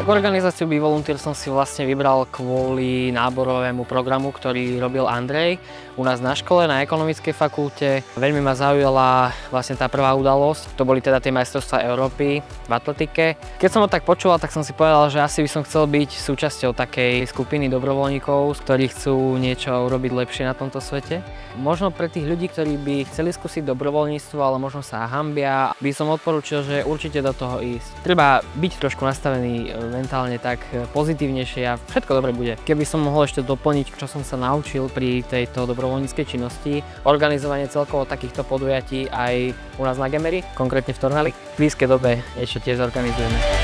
Organizáciu Be Volunteer som si vlastne vybral kvôli náborovému programu, ktorý robil Andrej u nás na škole, na ekonomickej fakulte. Veľmi ma zaujala vlastne tá prvá udalosť. To boli teda tie majstrovstvá Európy v atletike. Keď som ho tak počúval, tak som si povedal, že asi by som chcel byť súčasťou takej skupiny dobrovoľníkov, ktorí chcú niečo urobiť lepšie na tomto svete. Možno pre tých ľudí, ktorí by chceli skúsiť dobrovoľníctvo, ale možno sa hanbia, by som odporúčil, že určite do toho ísť. Treba byť trošku nastavený mentálne tak pozitívnejšie a všetko dobre bude. Keby som mohol ešte doplniť, čo som sa naučil pri tejto dobrovoľníckej činnosti, organizovanie celkovo takýchto podujatí aj u nás na Gemery, konkrétne v Tornali. V blízkej dobe ešte tiež zorganizujeme.